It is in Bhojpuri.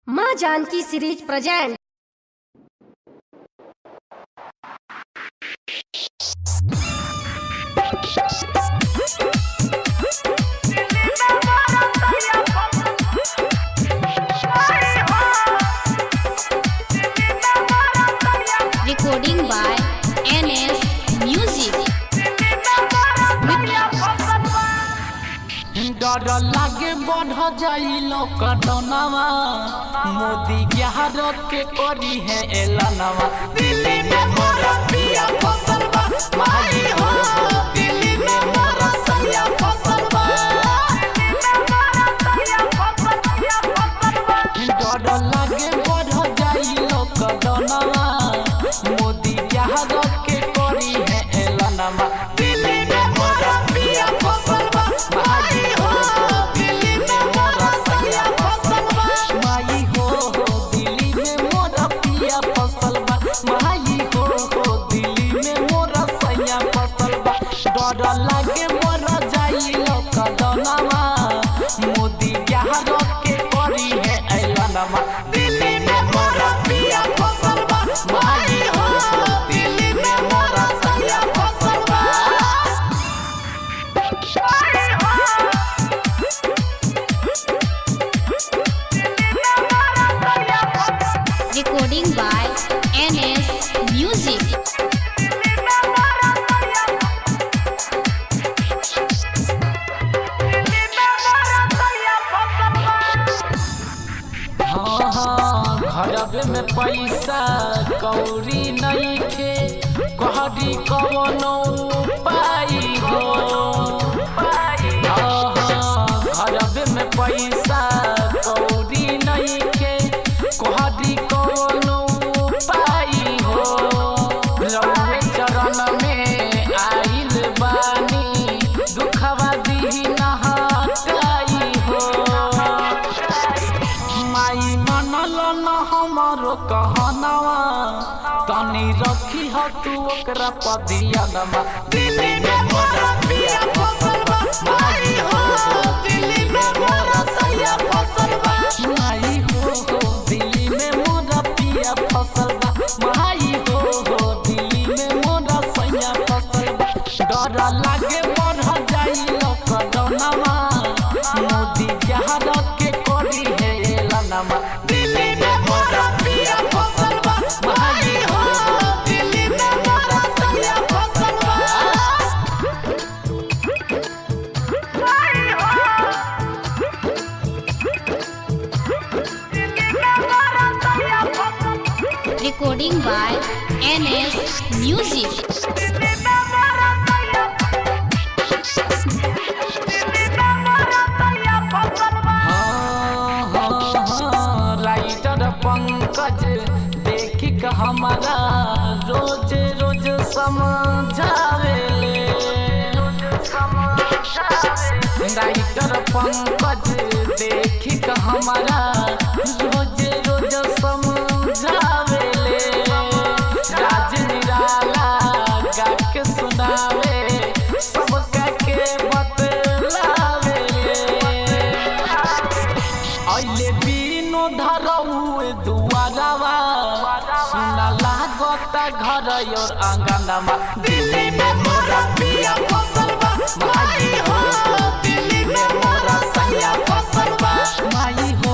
माँ Janaki series present. Recording by NS Music। डर लागे बढ़ जाई लॉकडाउनवा, मोदी ग्यार के करी है एलानवा। दिल्ली में मोरा पिया फसल बा, माई हो दिल्ली में मोरा सैया फसल बा। डर लागे बढ़ जाई लॉकडाउनवा, मोदी ग्यार के करी है एलानवा। दिल्ली में मोरा पिया फसल बा, माई हो दिल्ली में मोरा सैया फसल बा। माई हो दिल्ली में मोरा पिया फसल बा, माई हो दिल्ली में मोरा सैया फसल बा। डर लागे मोरा जाई लॉकडाउनवा, मोदी ग्यार के करी है एलानवा। दिल्ली में मोरा पिया फसल बा, माई हो दिल्ली में मोरा सैया फसल बा। Recording by NS Music। घरबे में पैसा कौड़ी नइखे, कहरी कवनो पाई हो। घरबे में पैसा कौड़ी नइखे, कहरी कवनो पाई हो। रउए चरण में आइल बानी, दुखवा दीही ना हटाई हो। माई मनल न हमारो कहनवा, तनी रखी हो तू ओकरा पदियनमा। दिल्ली में मोरा पिया फसल बा, माई हो दिल्ली में मोरा सैया फसल बा। माई हो दिल्ली में मोरा पिया फसल बा, माई हो दिल्ली में मोरा सैया फसल बा। डर लागे बढ़ जाई लॉकडाउनवा, मोदी ग्यार के करी है एलानवा। दिल्ली में मोरा पिया फसल बा, माई हो दिल्ली में मोरा सैया फसल बा। Recording by NS Music। Writer Pankaj देखी का हमारा रोज रोज समझावेले। राइटर पंकज देखी का हमारा रोज रोज समझावेले। राज निराला गा के सुनावे, सबका के बतलावेले। अइले बिनो धरउए दुआरवा, सुना लागता घर और आंगनवा। दिल्ली में मोरा पिया फसल बा, माई हो दिल्ली में मोरा सैया फसल बा। माई हो